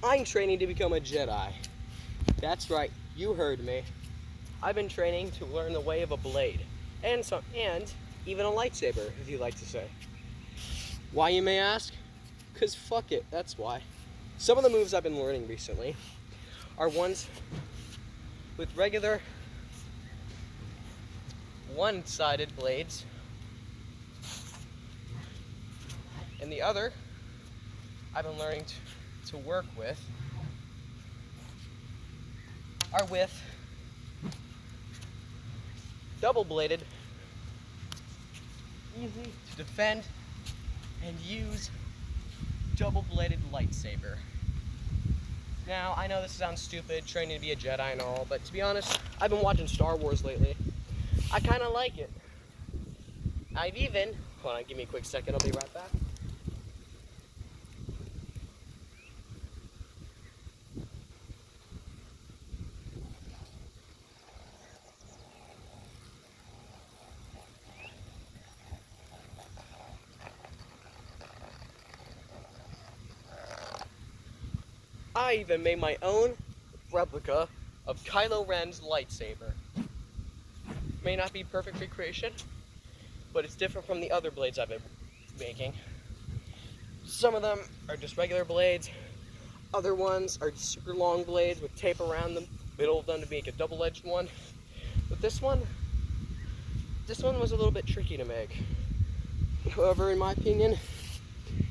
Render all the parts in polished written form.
I'm training to become a Jedi. That's right, you heard me. I've been training to learn the way of a blade, and even a lightsaber, if you like to say. Why, you may ask? 'Cause fuck it, that's why. Some of the moves I've been learning recently are ones with regular one-sided blades, and the other I've been learning to work with are with double-bladed, easy to defend and use double-bladed lightsaber. Now, I know this sounds stupid, training to be a Jedi and all, but to be honest, I've been watching Star Wars lately. I kind of like it. Hold on, give me a quick second, I'll be right back. I even made my own replica of Kylo Ren's lightsaber. May not be perfect recreation, but it's different from the other blades I've been making. Some of them are just regular blades, other ones are super long blades with tape around them, middle of them to make a double-edged one. But this one was a little bit tricky to make. However, in my opinion,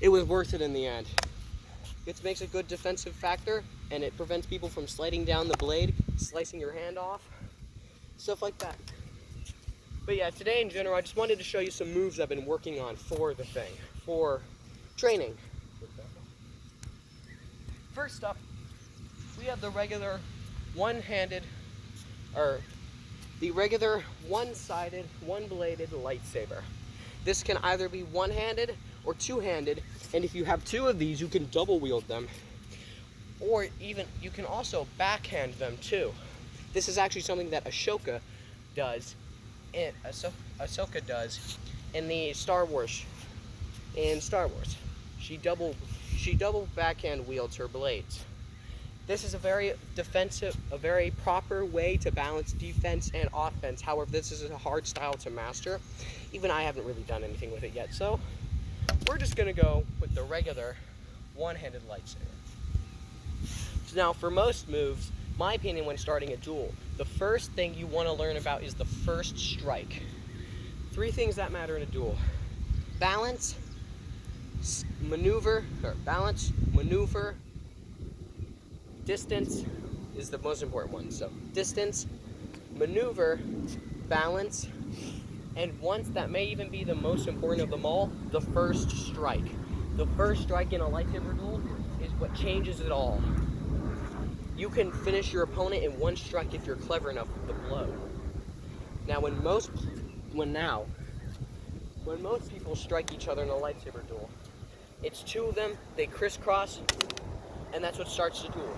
it was worth it in the end. It makes a good defensive factor, and it prevents people from sliding down the blade, slicing your hand off, stuff like that. But yeah, today in general, I just wanted to show you some moves I've been working on for the thing, for training. First up, we have the regular one-sided, one-bladed lightsaber. This can either be one-handed or two-handed, and if you have two of these, you can double wield them. Or even, you can also backhand them too. This is actually something that Ahsoka does in the Star Wars. In Star Wars, she double backhand wields her blades. This is a very defensive, a very proper way to balance defense and offense. However, this is a hard style to master. Even I haven't really done anything with it yet, so we're just gonna go with the regular one-handed lightsaber. So now, for most moves, my opinion when starting a duel, the first thing you want to learn about is the first strike. 3 things that matter in a duel: balance, maneuver, distance is the most important one. So distance, maneuver, balance, and once that may even be the most important of them all, the first strike. The first strike in a lightsaber duel is what changes it all. You can finish your opponent in one strike if you're clever enough with the blow. Now, when most people strike each other in a lightsaber duel, it's 2 of them, they crisscross, and that's what starts the duel.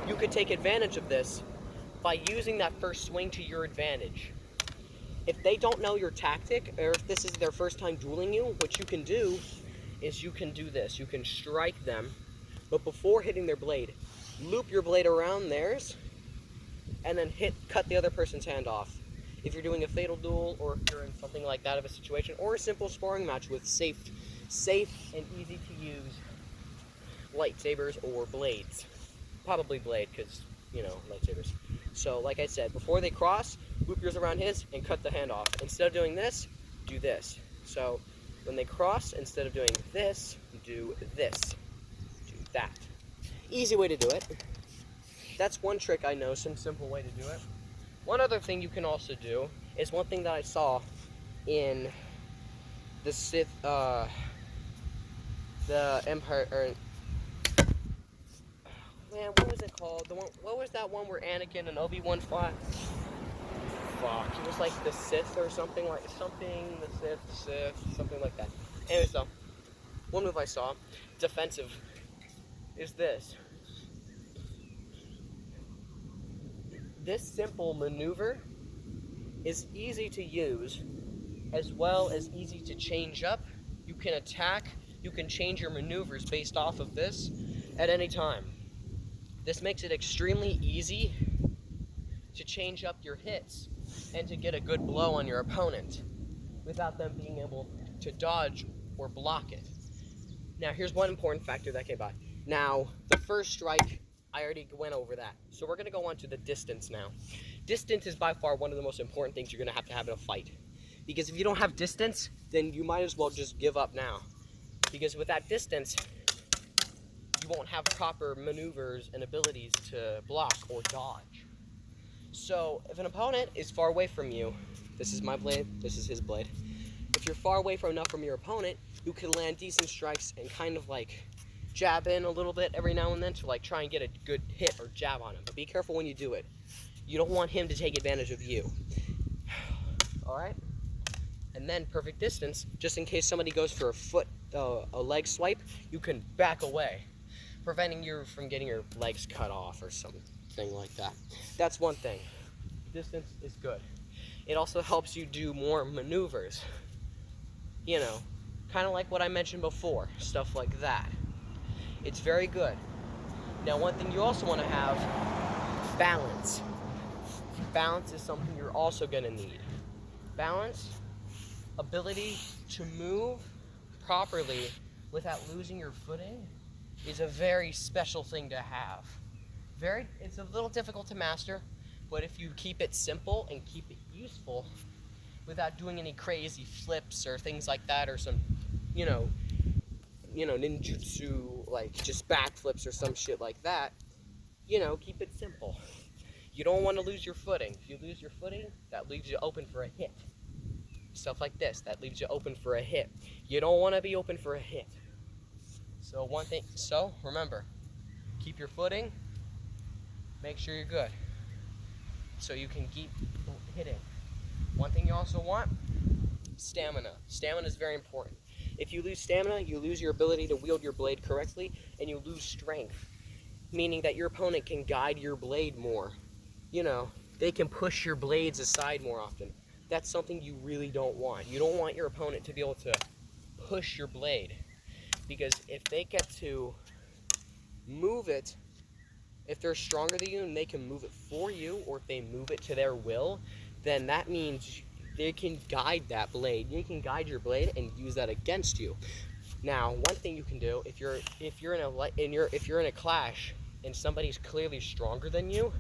You could take advantage of this by using that first swing to your advantage. If they don't know your tactic, or if this is their first time dueling you, what you can do is you can do this. You can strike them, but before hitting their blade, loop your blade around theirs, and then cut the other person's hand off. If you're doing a fatal duel, or if you're in something like that of a situation, or a simple sparring match with safe and easy to use lightsabers or blades. Probably blade, because, lightsabers. So, like I said, before they cross, loop yours around his and cut the hand off. Instead of doing this, do this. So, when they cross, instead of doing this, do this. Do that. Easy way to do it. That's one trick I know, some simple way to do it. One other thing you can also do is one thing that I saw in the Sith, the Empire, what was it called? What was that one where Anakin and Obi-Wan fought? Fuck, it was like the Sith or something like something like that. Anyway, so one move I saw, defensive, is this. This simple maneuver is easy to use, as well as easy to change up. You can attack, you can change your maneuvers based off of this, at any time. This makes it extremely easy to change up your hits and to get a good blow on your opponent without them being able to dodge or block it. Now, here's one important factor that came by. Now, the first strike, I already went over that. So we're gonna go on to the distance now. Distance is by far one of the most important things you're gonna have to have in a fight. Because if you don't have distance, then you might as well just give up now. Because with that distance, you won't have proper maneuvers and abilities to block or dodge. So if an opponent is far away from you, this is my blade, this is his blade. If you're far away enough from your opponent, you can land decent strikes and kind of like jab in a little bit every now and then to like try and get a good hit or jab on him. But be careful when you do it. You don't want him to take advantage of you. All right? And then perfect distance, just in case somebody goes for a leg swipe, you can back away, preventing you from getting your legs cut off or something like that. That's one thing. Distance is good. It also helps you do more maneuvers. You know, kind of like what I mentioned before, stuff like that. It's very good. Now, one thing you also want to have, balance. Balance is something you're also going to need. Balance, ability to move properly without losing your footing is a very special thing to have. It's a little difficult to master, but if you keep it simple and keep it useful without doing any crazy flips or things like that, or some, ninjutsu, like just backflips or some shit like that, keep it simple. You don't want to lose your footing. If you lose your footing, that leaves you open for a hit. Stuff like this, that leaves you open for a hit. You don't want to be open for a hit. So remember, keep your footing, make sure you're good, so you can keep hitting. One thing you also want, stamina. Stamina is very important. If you lose stamina, you lose your ability to wield your blade correctly, and you lose strength, meaning that your opponent can guide your blade more. They can push your blades aside more often. That's something you really don't want. You don't want your opponent to be able to push your blade, because if they get to move it, if they're stronger than you and they can move it for you, or if they move it to their will, then that means they can guide that blade. You can guide your blade and use that against you. Now, one thing you can do, if you're in a clash and somebody's clearly stronger than you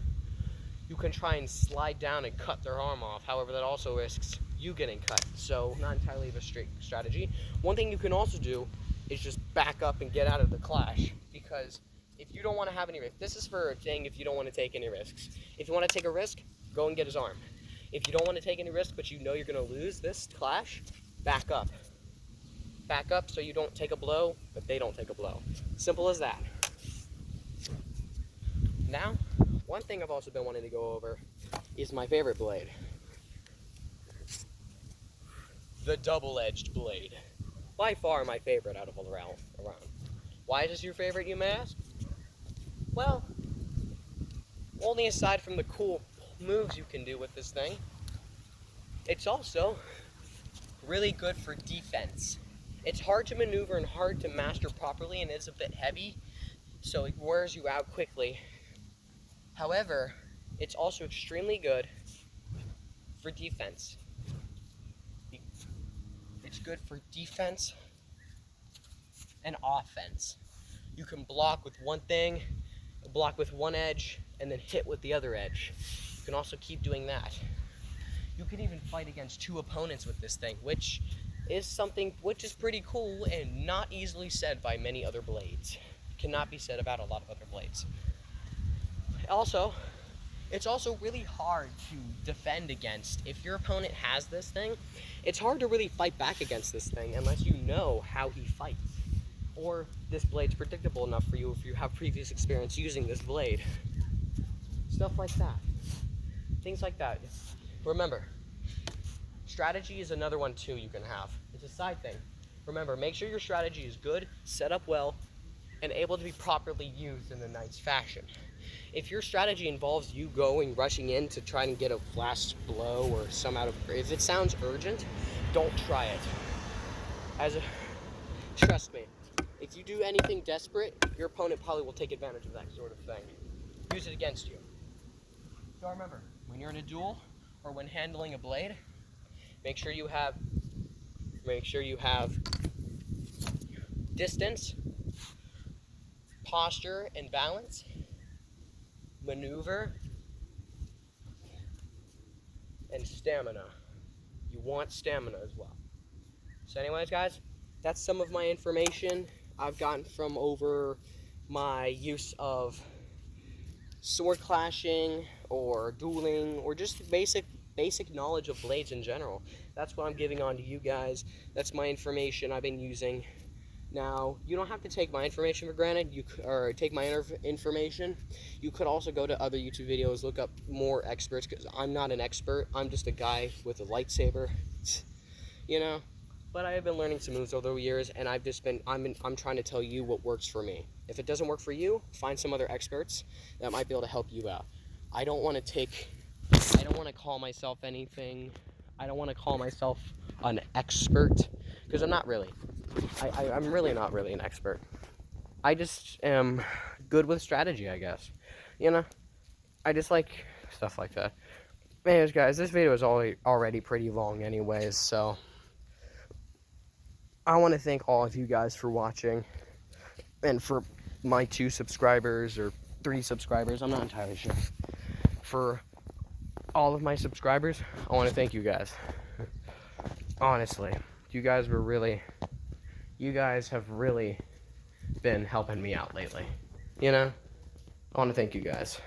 can try and slide down and cut their arm off. However, that also risks you getting cut. So, not entirely of a straight strategy. One thing you can also do is just back up and get out of the clash, because if you don't want to have any risks, this is for saying if you don't want to take any risks. If you want to take a risk, go and get his arm. If you don't want to take any risk, but you know you're going to lose this clash, back up. Back up so you don't take a blow, but they don't take a blow. Simple as that. Now, one thing I've also been wanting to go over is my favorite blade. The double-edged blade. By far my favorite out of all around. Why is this your favorite, you may ask? Well, only aside from the cool moves you can do with this thing, it's also really good for defense. It's hard to maneuver and hard to master properly, and it's a bit heavy, so it wears you out quickly. However, it's also extremely good for defense. It's good for defense and offense. You can block with one thing, block with one edge, and then hit with the other edge. You can also keep doing that. You can even fight against two opponents with this thing, which is pretty cool and not easily said by many other blades. Cannot be said about a lot of other blades. Also, it's also really hard to defend against. If your opponent has this thing, it's hard to really fight back against this thing unless you know how he fights. Or this blade's predictable enough for you if you have previous experience using this blade. Stuff like that. Things like that. Remember, strategy is another one too you can have. It's a side thing. Remember, make sure your strategy is good, set up well, and able to be properly used in a nice fashion. If your strategy involves you rushing in to try and get a flash blow or if it sounds urgent, don't try it. Trust me, If you do anything desperate, your opponent probably will take advantage of that sort of thing. Use it against you. So remember, when you're in a duel or when handling a blade, make sure you have distance, posture and balance, maneuver, and stamina. You want stamina as well. So anyways, guys, that's some of my information I've gotten from over my use of sword clashing or dueling or just basic knowledge of blades in general. That's what I'm giving on to you guys. That's my information I've been using. Now, you don't have to take my information for granted, or take my information. You could also go to other YouTube videos, look up more experts, because I'm not an expert. I'm just a guy with a lightsaber, you know? But I have been learning some moves over the years, and I'm trying to tell you what works for me. If it doesn't work for you, find some other experts that might be able to help you out. I don't want to call myself anything. I don't want to call myself an expert, because I'm not really. I'm really not really an expert. I just am good with strategy, I guess. You know? I just like stuff like that. Anyways, guys, this video is already pretty long anyways, so I want to thank all of you guys for watching. And for my 2 subscribers or 3 subscribers, I'm not entirely sure. For all of my subscribers, I want to thank you guys. Honestly, you guys have really been helping me out lately. You know? I want to thank you guys.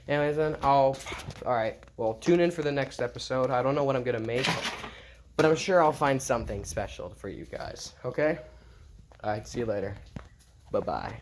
Anyways, then, alright, well, tune in for the next episode. I don't know what I'm going to make, but I'm sure I'll find something special for you guys, okay? Alright, see you later. Bye-bye.